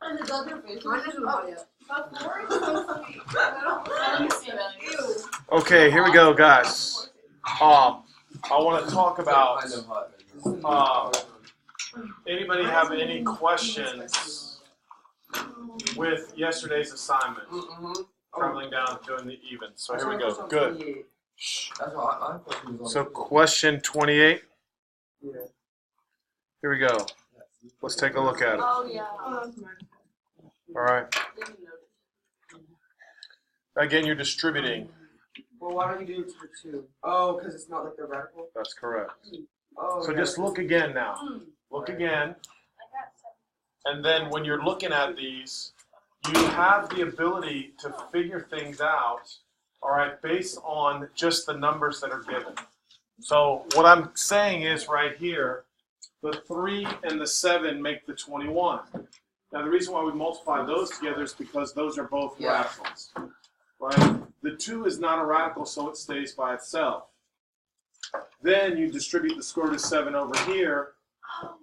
And the other fish. Mine isn't hot yet. Okay, here we go, guys. I want to talk about. Anybody have any questions with yesterday's assignment? Traveling down, doing the even. So here we go. Good. So question 28. Yeah. Here we go. Let's take a look at it. Oh, yeah. All right. Again, you're distributing. Well, why don't you do it for 2? Oh, because it's not like the radical? That's correct. Oh, So yeah. just look again now. Look again. And then when you're looking at these, you have the ability to figure things out, all right, based on just the numbers that are given. So what I'm saying is right here, the 3 and the 7 make the 21. Now the reason why we multiply those together is because those are both radicals, right? The 2 is not a radical, so it stays by itself. Then you distribute the square root of 7 over here,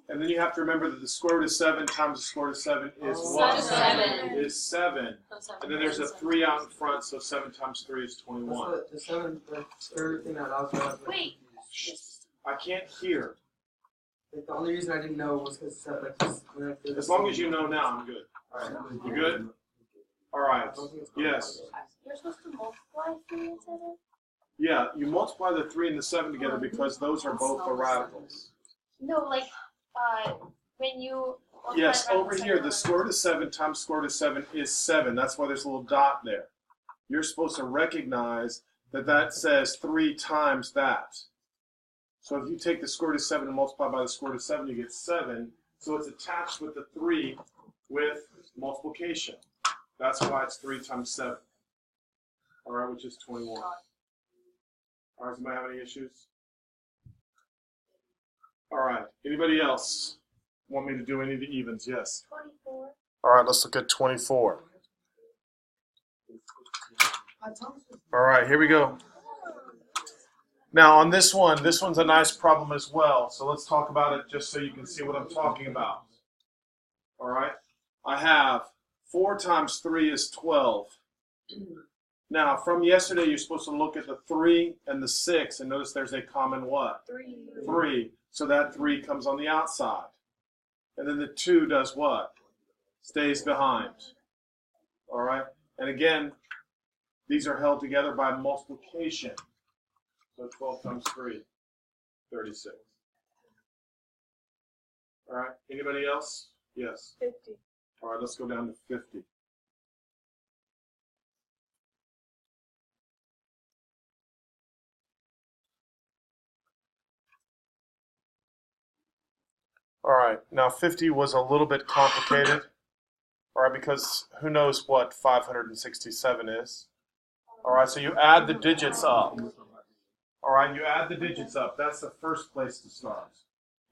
and then you have to remember that the square root of 7 times the square root of 7 is what? 7. Is 7. And then there's a 3 out in front, so 7 times 3 is 21. The 7, the third thing that I was going to Wait. I can't hear. Like, the only reason I didn't know was because As long as you know now, I'm good. Alright. You good? All right. Yes. You're supposed to multiply 3 and 7? Yeah, you multiply the 3 and the 7 together because those are both the radicals. No, like, when you... Yes, over here, the square root of 7 times square root of 7 is 7. That's why there's a little dot there. You're supposed to recognize that that says 3 times that. So if you take the square root of 7 and multiply by the square root of 7, you get 7. So it's attached with the 3 with multiplication. That's why it's 3 times 7. All right, which is 21. All right, somebody have any issues? All right, anybody else want me to do any of the evens? Yes. 24. All right, let's look at 24. All right, here we go. Now on this one's a nice problem as well. So let's talk about it just so you can see what I'm talking about. All right, I have 4 times 3 is 12. Now from yesterday, you're supposed to look at the 3 and the 6 and notice there's a common what? 3. So that 3 comes on the outside. And then the 2 does what? Stays behind. All right, and again, these are held together by multiplication. So 12 times 3, 36. All right, anybody else? Yes. 50. All right, let's go down to 50. All right, now 50 was a little bit complicated, all right, because who knows what 567 is. All right, so you add the digits up. All right, you add the digits up. That's the first place to start.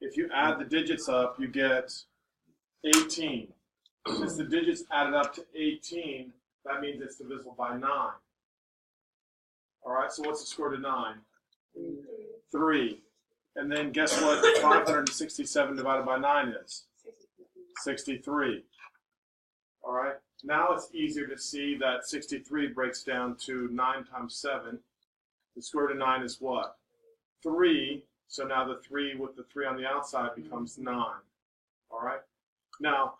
If you add the digits up, you get 18. Since the digits added up to 18, that means it's divisible by 9. All right, so what's the square root of 9? 3. And then guess what 567 divided by 9 is? 63. All right, now it's easier to see that 63 breaks down to 9 times 7. The square root of 9 is what? 3. So now the 3 with the 3 on the outside becomes 9. All right, now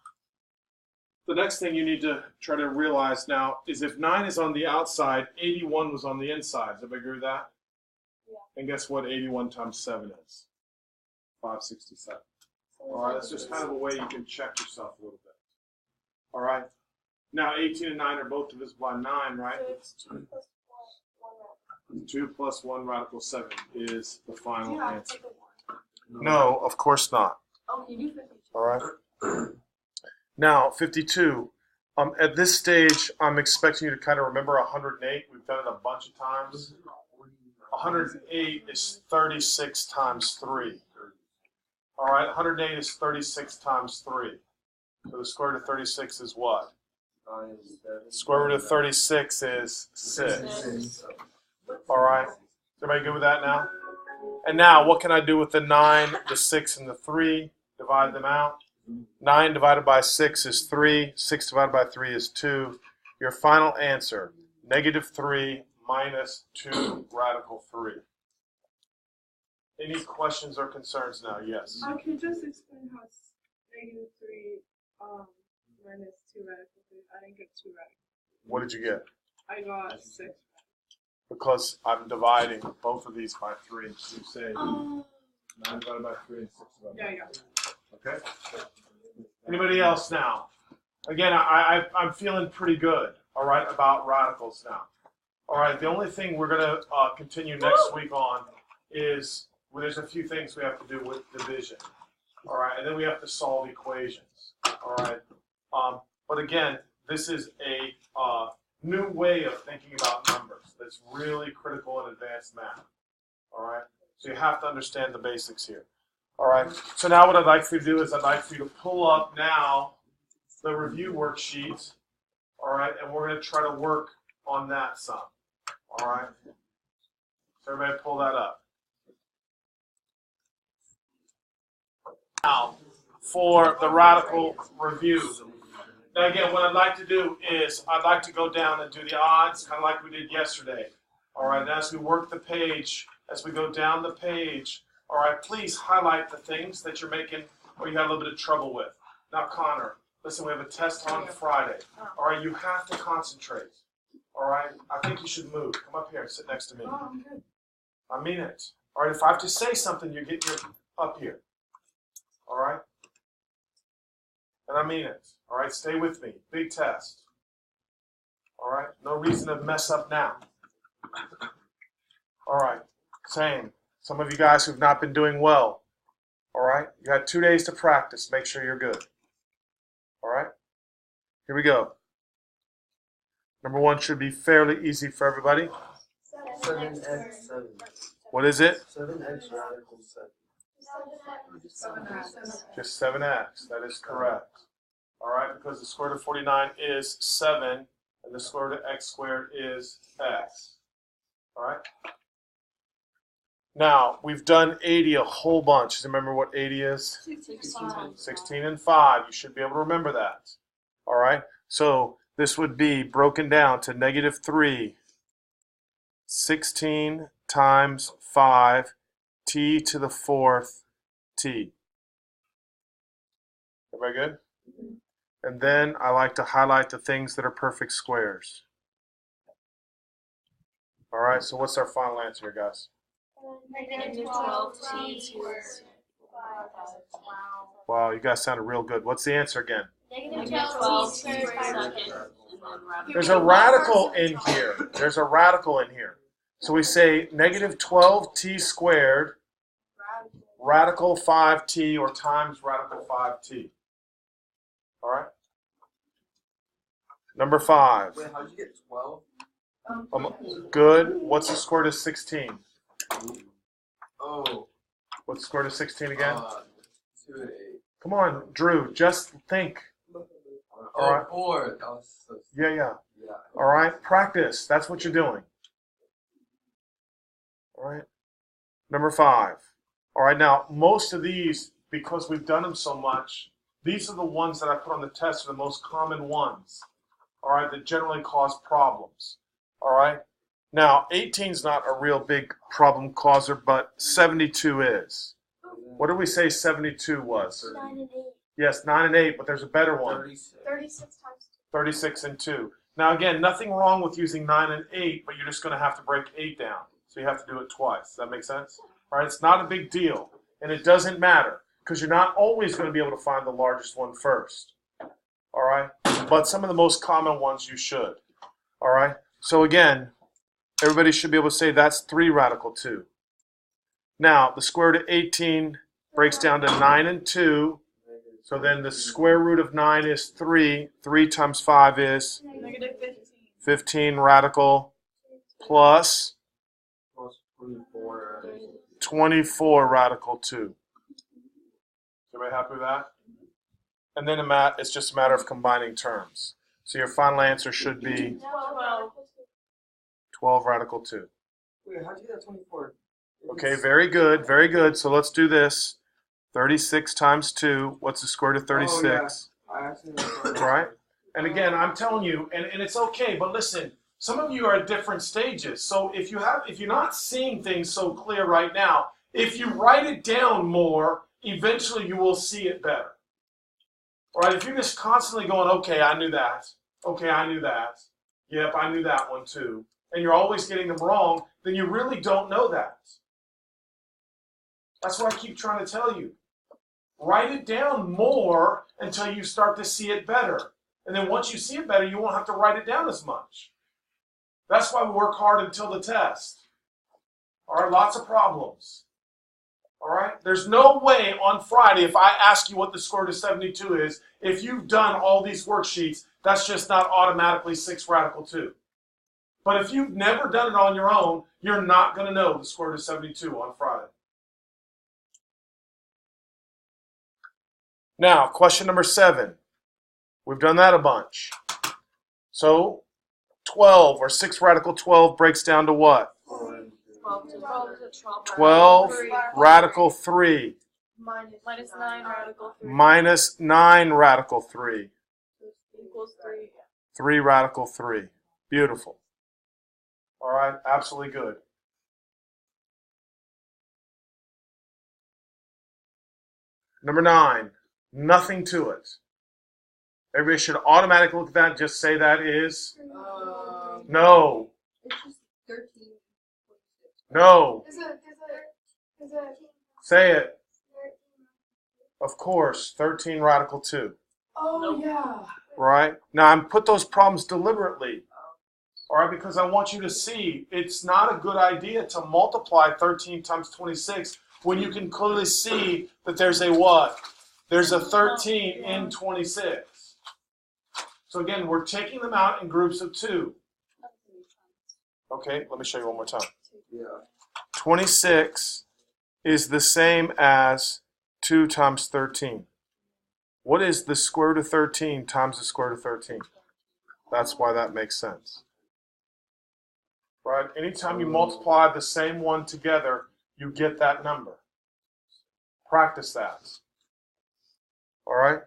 the next thing you need to try to realize now is if 9 is on the outside, 81 was on the inside. Does everybody agree with that? Yeah. And guess what 81 times 7 is? 567. All right, that's just kind of a way you can check yourself a little bit. All right, now 18 and 9 are both divisible by 9, right? So it's 2 plus 1 radical. 2 plus 1 radical 7 is the final You have to answer. take a 1. No, of course not. Oh, you do 52. All right. Now, 52. At this stage, I'm expecting you to kind of remember 108. We've done it a bunch of times. 108 is 36 times 3. All right, 108 is 36 times 3. So the square root of 36 is what? Square root of 36 is 6. All right, is everybody good with that now? And now, what can I do with the 9, the 6, and the 3? Divide them out. 9 divided by 6 is 3. 6 divided by 3 is 2. Your final answer, -3 minus 2 radical 3. Any questions or concerns now? Yes. Can you just explain how it's -3 minus 2 radical 3? I didn't get 2 radical. What did you get? I got 6. Because I'm dividing both of these by 3. So you say 9 divided by 3 and 6 divided by 3. Yeah. Okay? Anybody else now? Again, I'm feeling pretty good, all right, about radicals now. All right, the only thing we're going to continue next week on is, well, there's a few things we have to do with division. All right, and then we have to solve equations. All right. But again, this is a new way of thinking about numbers that's really critical in advanced math. All right, so you have to understand the basics here. All right, so now what I'd like for you to do is I'd like for you to pull up now the review worksheet. All right, and we're going to try to work on that sum. All right, so everybody pull that up. Now, for the radical review. Now again, what I'd like to do is I'd like to go down and do the odds, kind of like we did yesterday. All right, and as we work the page, as we go down the page, all right, please highlight the things that you're making or you had a little bit of trouble with. Now, Connor, listen, we have a test on Friday. All right, you have to concentrate. All right, I think you should move. Come up here and sit next to me. Oh, I'm good. I mean it. All right, if I have to say something, you get your up here. All right? And I mean it. All right, stay with me. Big test. All right, no reason to mess up now. All right, same. Some of you guys who've not been doing well. All right, you had 2 days to practice. Make sure you're good. All right, here we go. Number 1 should be fairly easy for everybody. 7x7. What is it? 7x radical 7. 7x. Just 7x. That is correct. All right, because the square root of 49 is 7, and the square root of x squared is x. All right? Now, we've done 80 a whole bunch. Remember what 80 is? 16 and 5. You should be able to remember that. All right? So this would be broken down to -3, 16 times 5, t to the 4th t. Everybody good? And then I like to highlight the things that are perfect squares. All right, so what's our final answer here, guys? -12t squared. Wow, you guys sounded real good. What's the answer again? -12 squared second. There's a radical in here. There's a radical in here. So we say -12t squared radical 5t or times radical 5t. All right? Number 5. Wait, how'd you get 12? Good. What's the square root of 16? Oh. What's the square root of 16 again? 2 and 8. Come on, Drew. Just think. Oh, right. 4. That was so Yeah. yeah. All right? Practice. That's what you're doing. All right? Number 5. All right, now, most of these, because we've done them so much, these are the ones that I put on the test are the most common ones, all right, that generally cause problems, all right? Now, 18 is not a real big problem causer, but 72 is. What did we say 72 was? 9 and 8. Yes, 9 and 8, but there's a better one. 36 times 36 and 2. Now, again, nothing wrong with using 9 and 8, but you're just going to have to break 8 down. So you have to do it twice. Does that make sense? All right, it's not a big deal, and it doesn't matter because you're not always going to be able to find the largest one first. All right, but some of the most common ones you should. All right, so again, everybody should be able to say that's 3 radical 2. Now, the square root of 18 breaks down to 9 and 2. So then the square root of 9 is 3. 3 times 5 is -15. 15 radical plus 24. 24 radical 2. Everybody happy with that? And then it's just a matter of combining terms. So your final answer should be 12 radical 2. Wait, how'd you get that 24? Okay, very good, very good. So let's do this. 36 times 2. What's the square root of 36? I accidentally Right? And again, I'm telling you, and it's okay, but listen, some of you are at different stages. So if you're not seeing things so clear right now, if you write it down more, eventually you will see it better. All right? If you're just constantly going, okay, I knew that. Okay, I knew that. Yep, I knew that one too. And you're always getting them wrong, then you really don't know that. That's what I keep trying to tell you. Write it down more until you start to see it better. And then once you see it better, you won't have to write it down as much. That's why we work hard until the test. All right, lots of problems. All right, there's no way on Friday, if I ask you what the square root of 72 is, if you've done all these worksheets, that's just not automatically 6 radical 2. But if you've never done it on your own, you're not going to know the square root of 72 on Friday. Now, question number 7. We've done that a bunch. So, 12 or 6 radical 12 breaks down to what? 12 radical 3 Minus 9 radical 3. minus 9 radical 3. Equals 3. 3 radical 3. Beautiful. All right, absolutely good. Number 9, nothing to it. Everybody should automatically look at that and just say that is. No. It's just 13. No. Is it? Say it. Of course, 13 radical 2. Oh, Nope. yeah. Right? Now, I'm put those problems deliberately. All right, because I want you to see it's not a good idea to multiply 13 times 26 when you can clearly see that there's a what? There's a 13 in 26. So again, we're taking them out in groups of 2. Okay, let me show you one more time. Yeah. 26 is the same as 2 times 13. What is the square root of 13 times the square root of 13? That's why that makes sense. Right? Anytime you multiply the same one together, you get that number. Practice that. All right?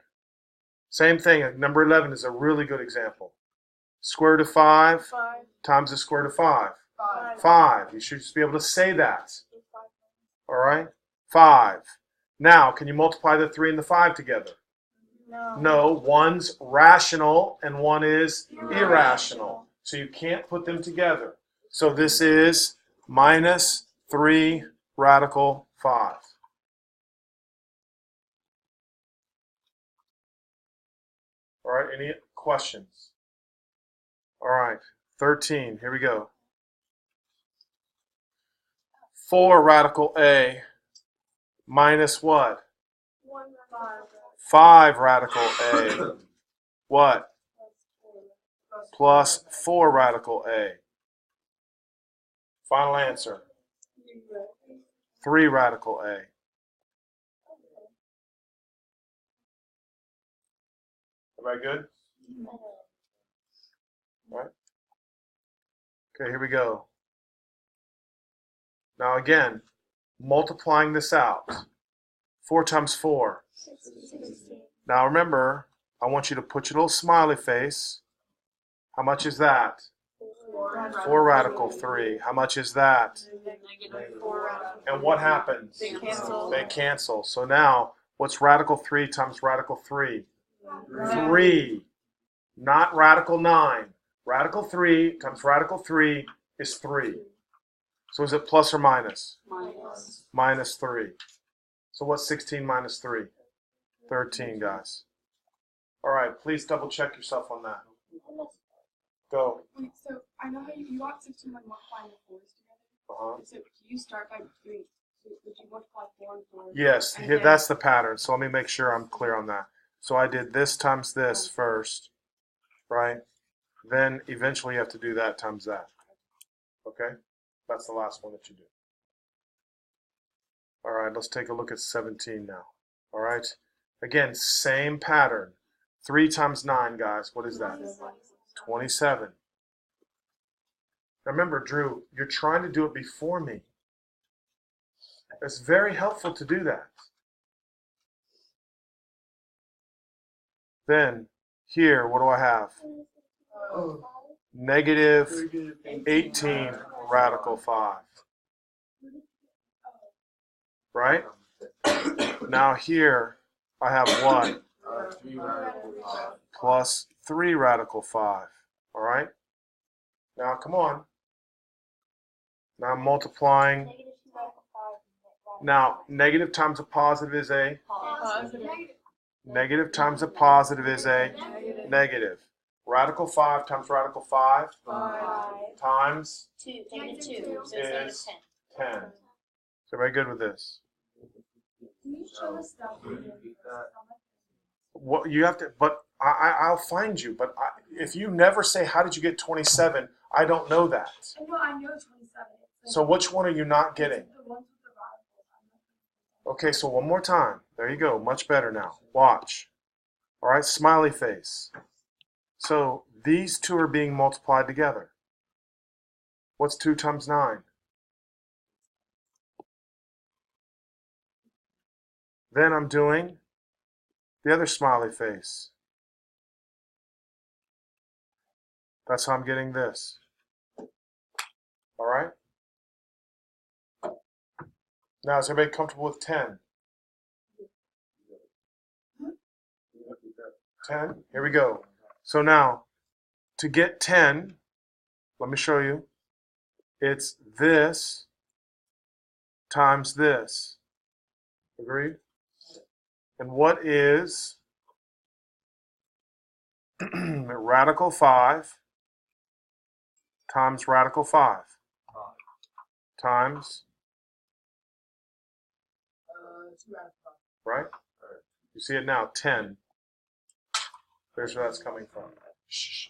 Same thing. Number 11 is a really good example. Square root of 5 times the square root of 5. 5. You should just be able to say that. All right? 5. Now, can you multiply the 3 and the 5 together? No. One's rational and one is irrational. So you can't put them together. So this is minus 3 radical 5. All right, any questions? All right, 13, here we go. 4 radical A minus what? 5 radical A. What? Plus 4 radical A. Final answer. 3 radical A. Everybody good? All right. Okay, here we go. Now again, multiplying this out. 4 times 4. Now remember, I want you to put your little smiley face. How much is that? 4 radical 3. How much is that? Negative 4 radical. And what happens? They cancel. They cancel. So now, what's radical 3 times radical 3? 3. Not radical 9. Radical 3 times radical 3 is 3. So is it plus or minus? Minus. Minus 3. So what's 16 minus 3? 13, guys. All right, please double check yourself on that. Go. Wait, so I know how you got 16 by multiplying the 4s together. Uh-huh. So you start by 3. So would you multiply 4 and 4? Yes, And here, then- that's the pattern. So let me make sure I'm clear on that. So I did this times this first, right? Then eventually you have to do that times that. Okay? That's the last one that you do. All right, let's take a look at 17 now. All right? Again, same pattern. 3 times 9, guys. What is that? 27. Now remember, Drew, you're trying to do it before me. It's very helpful to do that. Then here, what do I have? Oh. Negative 18 radical 5. Right? Now here, I have what? 3 radical 5. Plus 3 radical 5. All right? Now, come on. Now I'm multiplying. Now, negative times a positive is a? Positive. Negative times a positive is a? Negative. Radical 5 times radical 5 times 2. Negative 2. So is it's 10. Is everybody good with this? Can you show us that? What you have to, but I'll find you. But if you never say, how did you get 27? I don't know that. I know 27. So which one are you not getting? The ones with the radicals. Okay, so one more time. There you go. Much better now. Watch. All right, smiley face. So these two are being multiplied together. What's 2 times 9? Then I'm doing the other smiley face. That's how I'm getting this. All right? Now, is everybody comfortable with 10? 10? Here we go. So now, to get 10, let me show you. It's this times this. Agreed? And what is radical 5 times radical 5 times, 2 radical 5. right? You see it now, 10. There's where that's coming from. Shh.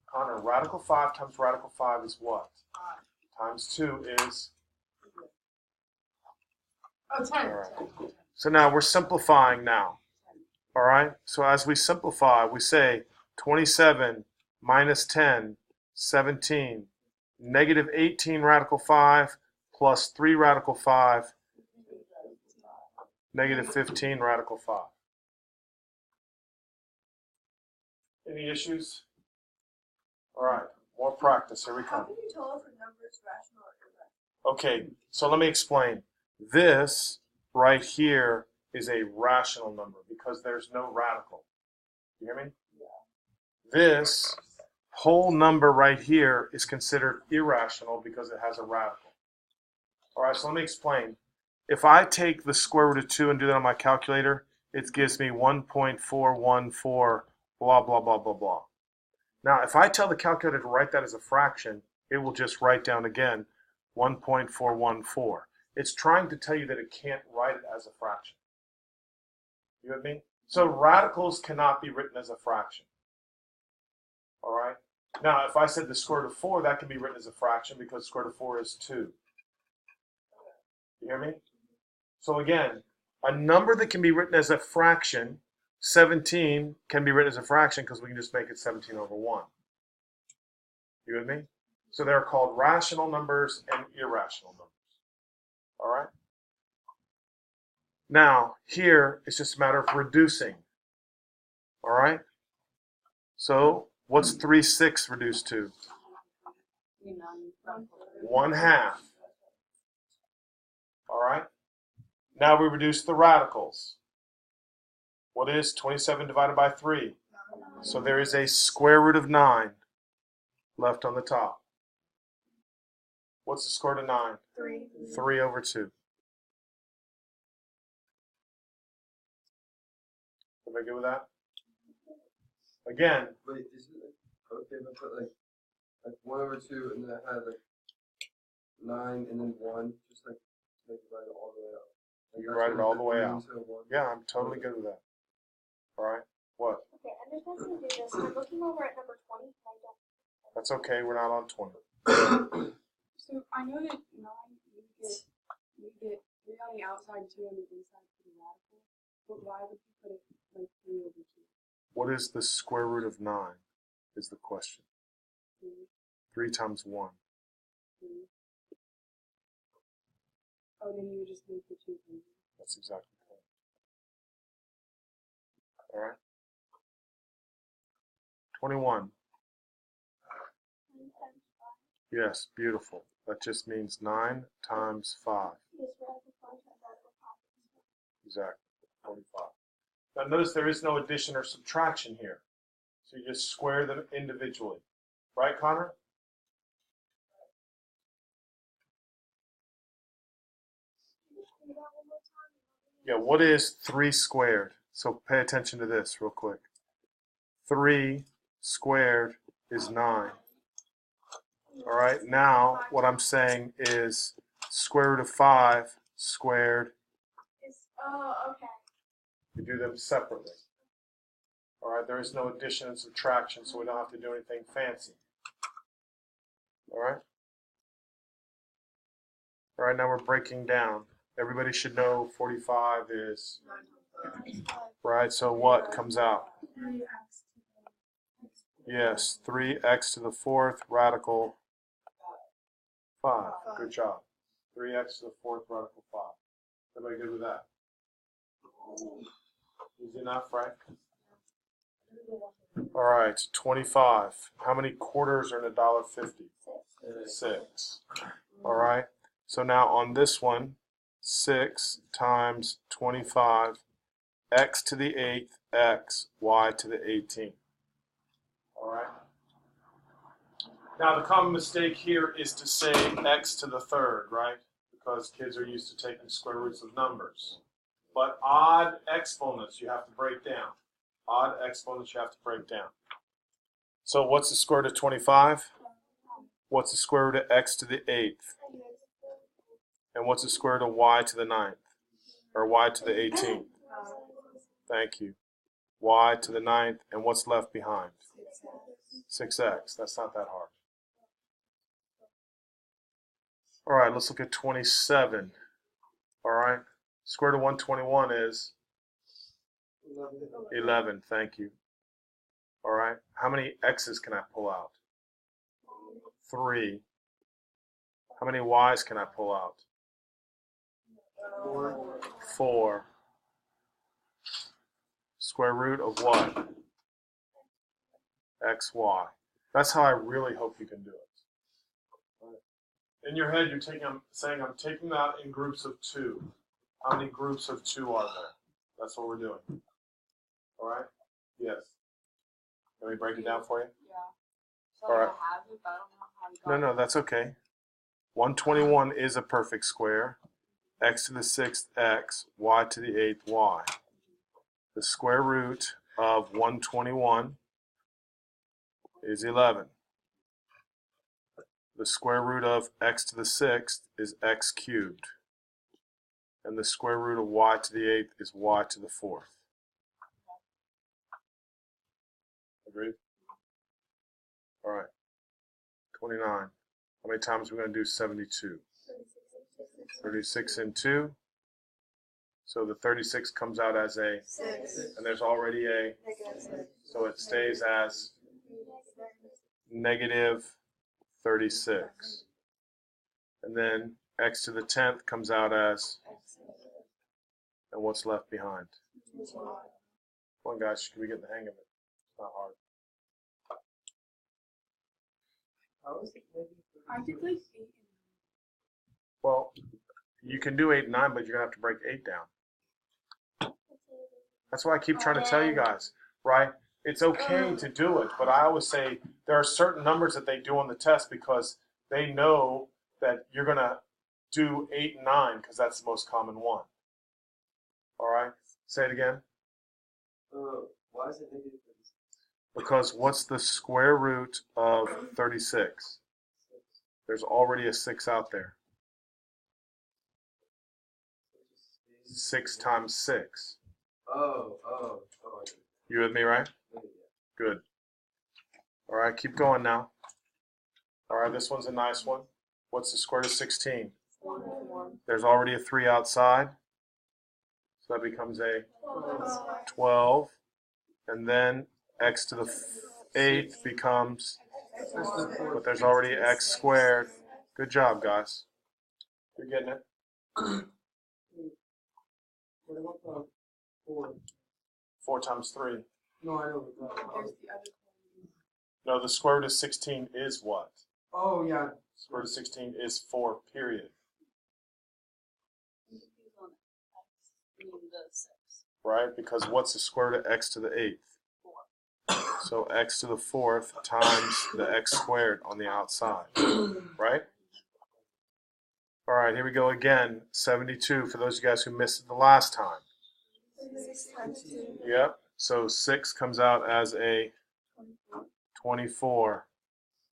Connor, radical 5 times radical 5 is what? Times 2 is? Oh, 10. All right. So now we're simplifying now. All right? So as we simplify, we say 27 minus 10, 17, negative 18 radical 5 plus 3 radical 5, negative 15 radical 5. Any issues? All right, more practice. Here we How come. can you tell if a number is rational or irrational? Okay, so let me explain. This right here is a rational number because there's no radical. You hear me? This whole number right here is considered irrational because it has a radical. All right, so let me explain. If I take the square root of 2 and do that on my calculator, it gives me 1.414 blah, blah, blah, blah, blah. Now, if I tell the calculator to write that as a fraction, it will just write down again 1.414. It's trying to tell you that it can't write it as a fraction. You with me? So radicals cannot be written as a fraction. All right? Now, if I said the square root of 4, that can be written as a fraction because square root of 4 is 2. You hear me? So again, a number that can be written as a fraction, 17, can be written as a fraction because we can just make it 17 over 1. You with me? So they're called rational numbers and irrational numbers. All right? Now, here, it's just a matter of reducing. All right? So, what's 3/6 reduced to? 1/2. All right? Now we reduce the radicals. What is 27 divided by 3? So there is a square root of 9 left on the top. What's the square root of 9? 3. 3 over 2. Everybody good with that? Again, Wait, is it like, okay, if I put like 1 over 2 and then I had like 9 and then 1, just like write it all the way out. Like, you write it all the way out. into 1. Yeah, I'm totally good with that. All right? What? Okay, I'm just going to do this. I'm looking over at number 20. And I don't. That's okay. We're not on 20. So I know that 9 you get 3 on the outside, 2 on the inside for the radical. But why would you put it like 3 over 2? What is the square root of 9 is the question. 3 times 1. 3. Oh, then you would just make the 2 easy. That's exactly correct. All right? 21. Yes, beautiful. That just means 9 times 5. Exactly, 25. Now notice there is no addition or subtraction here. So you just square them individually. Right, Connor? Yeah, what is 3 squared? So pay attention to this real quick. 3 squared is 9. All right, now what I'm saying is square root of 5 squared. Oh, okay. You do them separately. All right, there is no addition and subtraction, so we don't have to do anything fancy. All right? All right, now we're breaking down. Everybody should know 45 is, right, so what comes out? 3x. Yes, 3x to the 4th radical 5. Good job. 3x to the 4th radical 5. Everybody good with that? Easy enough, right? All right, 25. How many quarters are in $1.50? 6. All right, so now on this one, 6 times 25, x to the 8th, x, y to the 18th. All right. Now the common mistake here is to say x to the 3rd, right? Because kids are used to taking square roots of numbers. But odd exponents you have to break down. Odd exponents you have to break down. So what's the square root of 25? What's the square root of x to the 8th? And what's the square root of y to the 9th? Or y to the 18th? Thank you. Y to the 9th, and what's left behind? 6x. That's not that hard. All right, let's look at 27. All right, square root of 121 is 11. Thank you. All right, how many x's can I pull out? 3. How many y's can I pull out? 4. Square root of what? xy. That's how I really hope you can do it. In your head, you're saying I'm taking that in groups of 2. How many groups of 2 are there? That's what we're doing. All right? Yes. Let me break it down for you? Yeah. So All right. I have it, but I don't know how you got No, that's okay. 121 is a perfect square. X to the 6th, x, y to the 8th, y. The square root of 121 is 11. The square root of x to the 6th is x cubed. And the square root of y to the 8th is y to the 4th. Agreed? All right. 29. How many times are we going to do 72? 36 and 2. So the 36 comes out as a, 6. and there's already a, -6. so it stays as negative 36. And then x to the 10th comes out as, and what's left behind? Come on, guys, can we get the hang of it? It's not hard. I did like 8. Well, you can do 8 and 9, but you're going to have to break 8 down. That's why I keep trying to tell you guys, right? It's okay to do it, but I always say there are certain numbers that they do on the test because they know that you're going to do 8 and 9 because that's the most common one. All right? Say it again. Why is it negative 36? Because what's the square root of 36? There's already a 6 out there. 6 times 6. Oh. You with me, right? Good. All right, keep going now. All right, this one's a nice one. What's the square root of 16? 1. There's already a 3 outside. So that becomes a 12. And then x to the 8th becomes, but there's already x squared. Good job, guys. You're getting it. What about 4? 4 times 3. No, I know. There's the other No, the square root of 16 is what? Oh, yeah. Square root of 16 is 4, period. I'm confused on X being the 6. Right? Because what's the square root of x to the 8th? 4. So x to the 4th times the x squared on the outside. Right? All right, here we go again. 72 for those of you guys who missed it the last time. 6 times 2. Yep. So 6 comes out as a 24.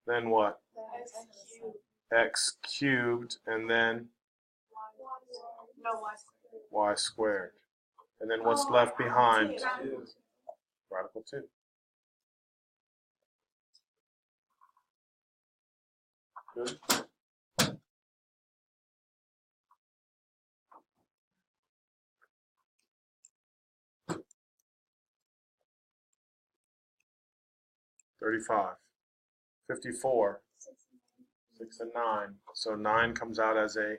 Then what? X cubed. X cubed, and then No, y squared. y squared. And then what's left behind? Two. Radical 2. Good. $35. 54. 6 and 9. So 9 comes out as a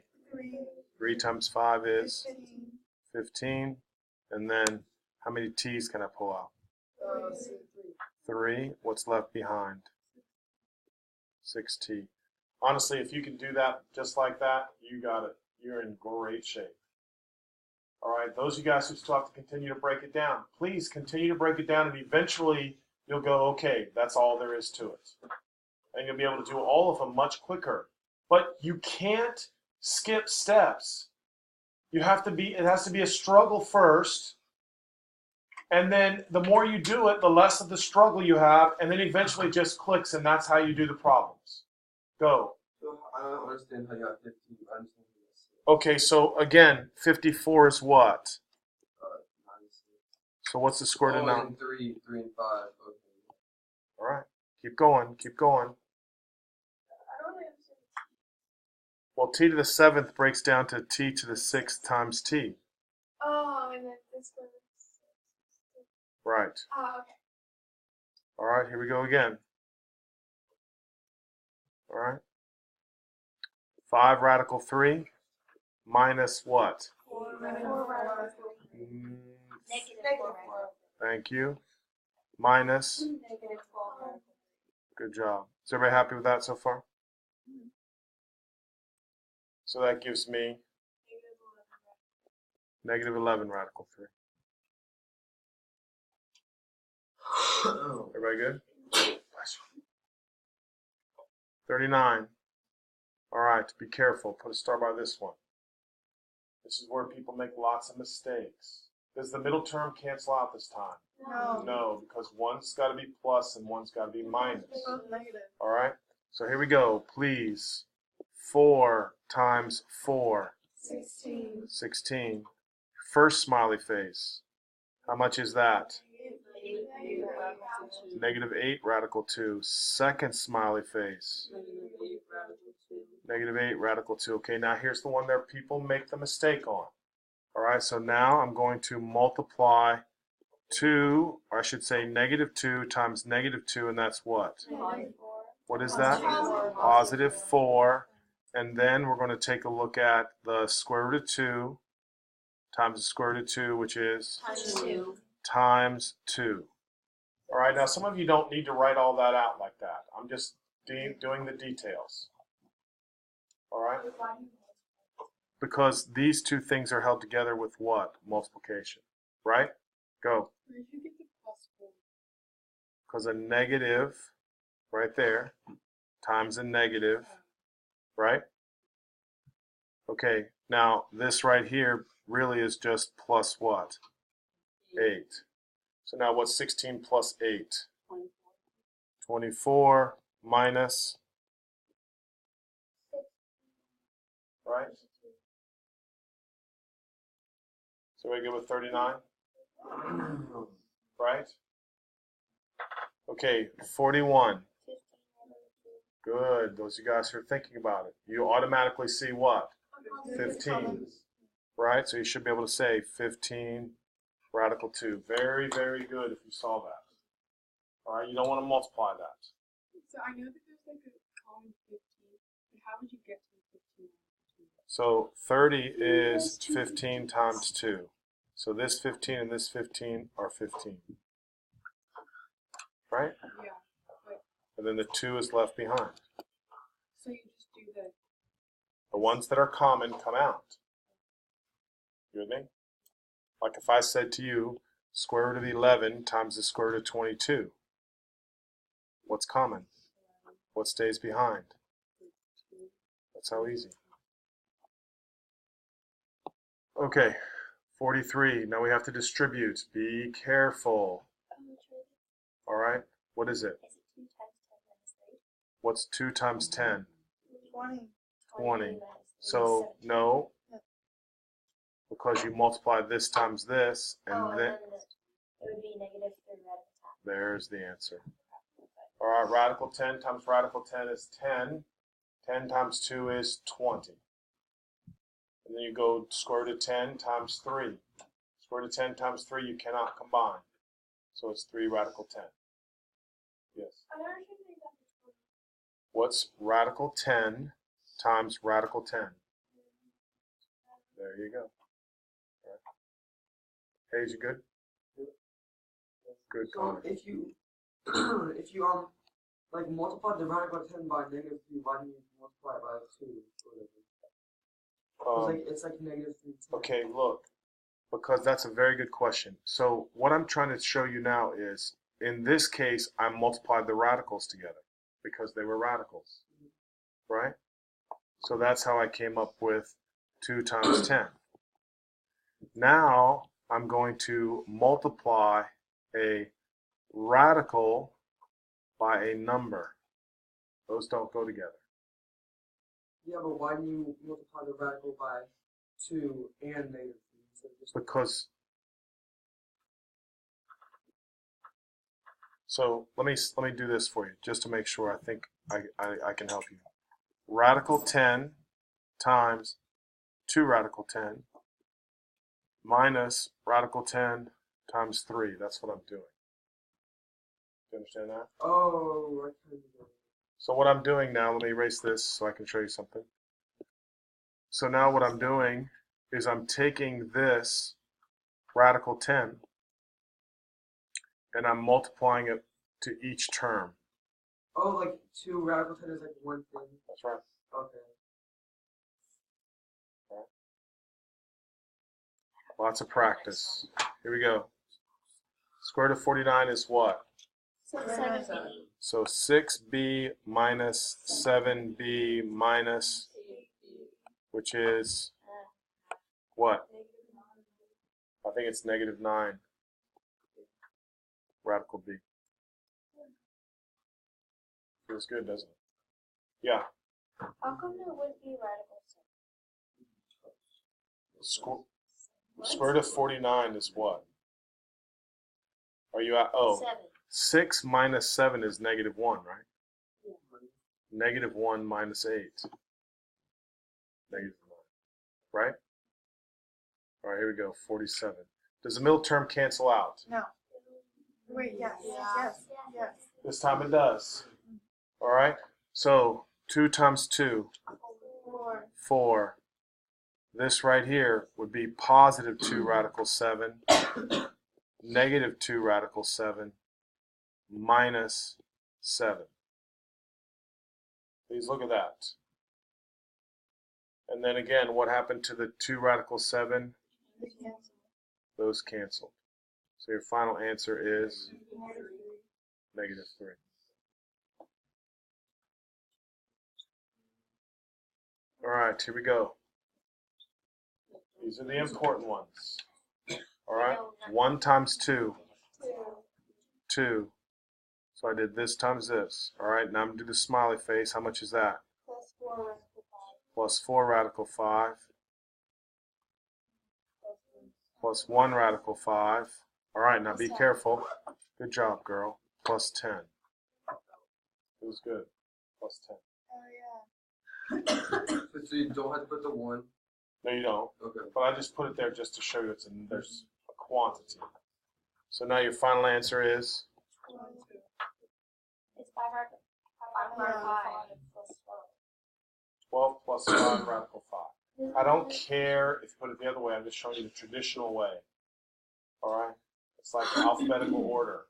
3 times 5 is 15. And then how many t's can I pull out? 3. What's left behind? 6t. Honestly, if you can do that just like that, you got it. You're in great shape. All right, those of you guys who still have to continue to break it down, please continue to break it down, and eventually you'll go, okay, that's all there is to it. And you'll be able to do all of them much quicker. But you can't skip steps. It has to be a struggle first. And then the more you do it, the less of the struggle you have, and then eventually it just clicks, and that's how you do the problems. Go. So I don't understand how you got 15. I understand how you got 6. Okay, so again, 54 is what? 96. So what's the square root of 9? And 3 and 5. Okay. All right, keep going, keep going. I don't really understand. Well, t to the 7th breaks down to t to the 6th times t. Oh, and then this one. Right. Oh, okay. All right, here we go again. All right. 5 radical 3 minus what? 4 radical 3. Mm, Negative 4. thank you. Minus. Negative 12. Good job. Is everybody happy with that so far? So that gives me negative 11 radical 3. Everybody good? 39. All right, be careful. Put a star by this one. This is where people make lots of mistakes. Does the middle term cancel out this time? No. No, because one's got to be plus and one's got to be minus. Both negative. All right, so here we go. Please. 4 times 4. 16. 16. First smiley face. How much is that? Negative 8 radical 2. Second smiley face. Negative 8 radical 2. Okay, now here's the one that people make the mistake on. All right, so now I'm going to multiply 2, or I should say negative 2 times negative 2, and that's what? What is that? Positive 4. And then we're going to take a look at the square root of 2 times the square root of 2, which is? Times 2. Times 2. All right, now some of you don't need to write all that out like that. I'm just doing the details. All right? Because these two things are held together with what? Multiplication. Right? Go. Where did you get the plus 4? Because a negative, right there, times a negative, right? Okay, now this right here really is just plus what? 8. So now what's 16 plus 8? 24 minus, right? So we good with 39? Right? Okay, 41. Good. Those of you guys who are thinking about it. You automatically see what? 15. Right? So you should be able to say 15 radical 2. Very, very good if you saw that. All right, you don't want to multiply that. So I know that there's like a common 15, but how would you get to the 15? So 30 is 15 times 2. So this 15 and this 15 are 15. Right? Yeah, but and then the 2 is left behind. So you just do The ones that are common come out. You with me? Like if I said to you, square root of 11 times the square root of 22. What's common? What stays behind? That's how easy. Okay, 43. Now we have to distribute. Be careful. All right, what is it? Is it 2 times 10 minus 3? What's 2 times 10? 20. 20. So, no, because you multiply this times this, and then it would be negative 3 radical 10. there's the answer. All right, radical 10 times radical 10 is 10. 10 times 2 is 20. And then you go square root of 10 times 3. Square root of 10 times 3 you cannot combine. So it's 3 radical 10. Yes. What's radical 10 times radical 10? There you go. All right. Paige, you good? Good, So Connor. if you like multiply the radical 10 by negative 3, why do you multiply it by 2 or whatever? It's like negative 3. Okay, look, because that's a very good question. So what I'm trying to show you now is, in this case, I multiplied the radicals together because they were radicals, right? So that's how I came up with 2 times 10. Now I'm going to multiply a radical by a number. Those don't go together. Yeah, but why do you multiply the radical by 2 and negative 3 instead of just Because, so let me do this for you just to make sure I think I can help you. Radical 10 times 2 radical 10 minus radical 10 times 3. That's what I'm doing. Do you understand that? Oh, I kind of know. So what I'm doing now, let me erase this so I can show you something. So now what I'm doing is I'm taking this radical 10 and I'm multiplying it to each term. Oh, like 2 radical 10 is like one thing. That's right. Okay. Lots of practice. Here we go. Square root of 49 is what? So 7. So 6b minus 7b minus, which is what? I think it's negative 9. Radical b. Feels good, doesn't it? Yeah. How come it would be radical 7? Square root of 49 is what? Are you at, oh, 7. 6 minus 7 is negative 1, right? Negative 1 minus 8. Negative 9, right? All right, here we go, 47. Does the middle term cancel out? No. Wait, yes. Yes. Yes. This time it does. All right, so 2 times 2, 4. 4. This right here would be positive 2 radical 7, negative 2 radical 7, minus 7. Please look at that. And then again, what happened to the 2 radical 7? Those canceled. So your final answer is negative 3. All right, here we go. These are the important ones. All right, 1 times 2, 2. So I did this times this. All right, now I'm going to do the smiley face. How much is that? Plus 4 radical 5. Plus 4 radical 5. Plus 1 radical 5. All right, now be careful. Good job, girl. Plus 10. It was good. Plus 10. Oh, yeah. So you don't have to put the 1. No, you don't. Okay. But I just put it there just to show you there's a quantity. So now your final answer is? It's 5 radical 5 plus 12 plus 5 radical 5. I don't care if you put it the other way. I'm just showing you the traditional way. All right? It's like alphabetical order.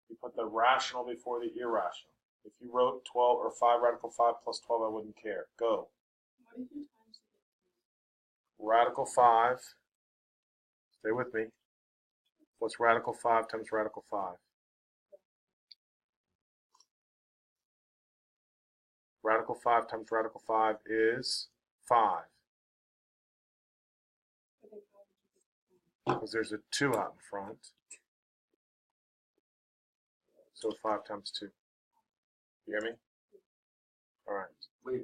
You put the rational before the irrational. If you wrote 12 or 5 radical 5 plus 12, I wouldn't care. Go. What did you times it? Radical 5. Stay with me. What's radical 5 times radical 5? Radical 5 times radical 5 is 5. Because there's a 2 out in front. So 5 times 2. You hear me? All right. Wait,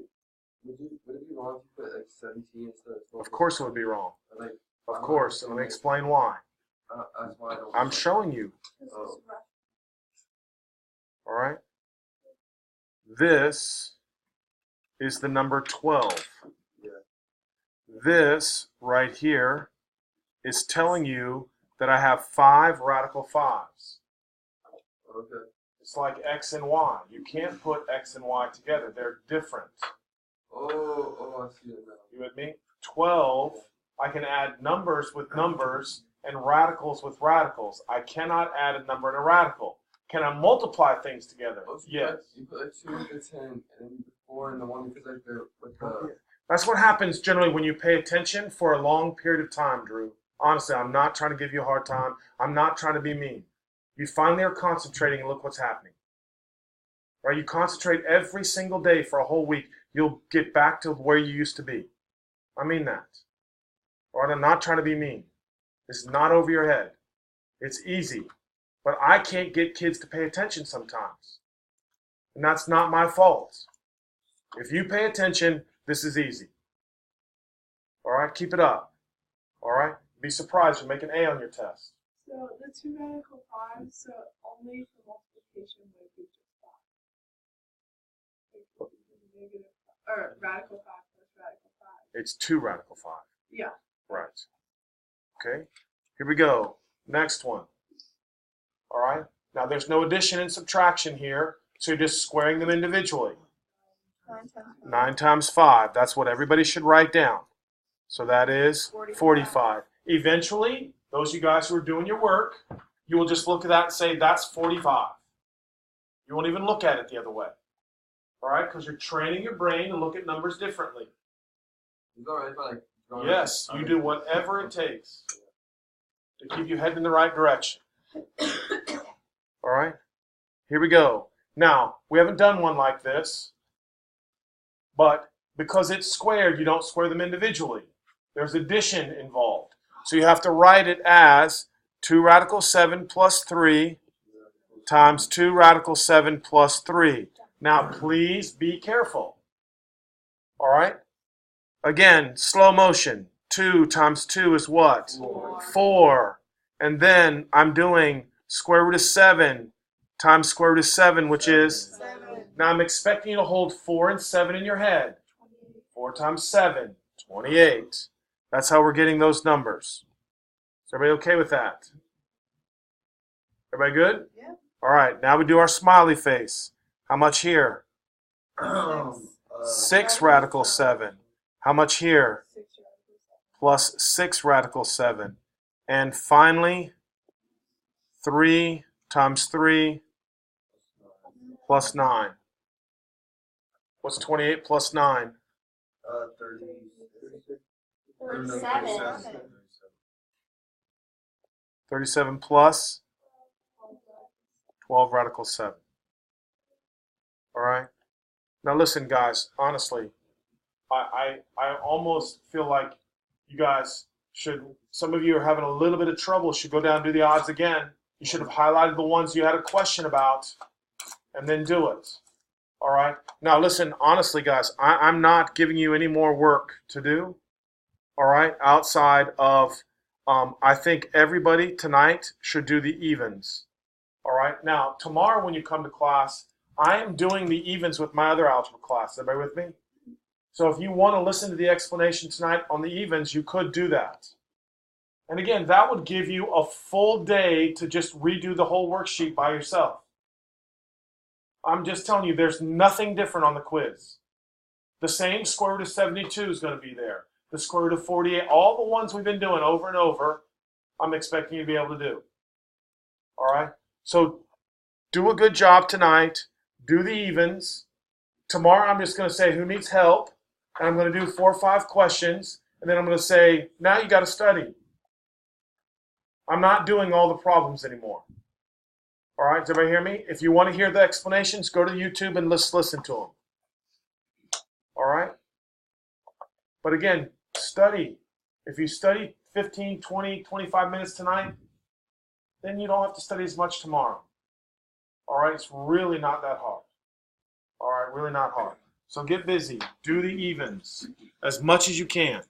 would it be wrong if you put like 17 instead of 12? Of course it would be wrong. Like, Of course. And let me explain why. that's why I don't. I'm showing you. Oh. All right? This is the number 12. Yeah. This right here is telling you that I have 5 radical 5s. Okay. It's like x and y. You can't put x and y together. They're different. Oh, I see it now. You with me? 12, I can add numbers with numbers and radicals with radicals. I cannot add a number and a radical. Can I multiply things together? Oh, so Yes. You put like 2 and the 10, and then the 4 and the 1 because like they're with the. That's what happens generally when you pay attention for a long period of time, Drew. Honestly, I'm not trying to give you a hard time. I'm not trying to be mean. You finally are concentrating and look what's happening. Right? You concentrate every single day for a whole week. You'll get back to where you used to be. I mean that. All right? I'm not trying to be mean. This is not over your head. It's easy. But I can't get kids to pay attention sometimes. And that's not my fault. If you pay attention, this is easy. All right? Keep it up. All right? Be surprised you make an A on your test. So the 2 radical 5s, so only for multiplication would it be just 5? Negative, or radical 5 plus radical 5. It's 2 radical 5. Yeah. Right. Okay. Here we go. Next one. All right. Now there's no addition and subtraction here, so you're just squaring them individually. 9 times 5. That's what everybody should write down. So that is 45. Eventually, those of you guys who are doing your work, you will just look at that and say, that's 45. You won't even look at it the other way. All right? Because you're training your brain to look at numbers differently. Is that right? If I, like, drawing Yes, you do whatever it takes to keep you heading in the right direction. All right? Here we go. Now, we haven't done one like this, but because it's squared, you don't square them individually. There's addition involved. So you have to write it as 2 radical 7 plus 3 times 2 radical 7 plus 3. Now, please be careful. All right? Again, slow motion. 2 times 2 is what? 4. And then I'm doing square root of 7 times square root of 7, which is? 7. Now I'm expecting you to hold 4 and 7 in your head. 4 times 7, 28. That's how we're getting those numbers. Is everybody okay with that? Everybody good? Yeah. All right, now we do our smiley face. How much here? 6 radical 7. How much here? 6 radical 7. Plus 6 radical 7. And finally, 3 times 3 plus 9. What's 28 plus 9? 37. 37 plus 12 radical 7. All right? Now listen, guys, honestly, I almost feel like you guys should, some of you are having a little bit of trouble, should go down and do the odds again. You should have highlighted the ones you had a question about and then do it. All right? Now listen, honestly, guys, I'm not giving you any more work to do, all right, outside of, I think everybody tonight should do the evens. All right? Now, tomorrow when you come to class, I am doing the evens with my other algebra class. Everybody with me? So if you want to listen to the explanation tonight on the evens, you could do that. And again, that would give you a full day to just redo the whole worksheet by yourself. I'm just telling you, there's nothing different on the quiz. The same square root of 72 is going to be there. The square root of 48, all the ones we've been doing over and over, I'm expecting you to be able to do. All right? So do a good job tonight. do the evens. Tomorrow I'm just going to say who needs help, and I'm going to do 4 or 5 questions, and then I'm going to say, now you got to study. I'm not doing all the problems anymore. All right, does everybody hear me? If you want to hear the explanations, go to YouTube and let's listen to them. All right? But again, study. If you study 15, 20, 25 minutes tonight, then you don't have to study as much tomorrow. All right, it's really not that hard. All right, really not hard. So get busy. Do the evens as much as you can.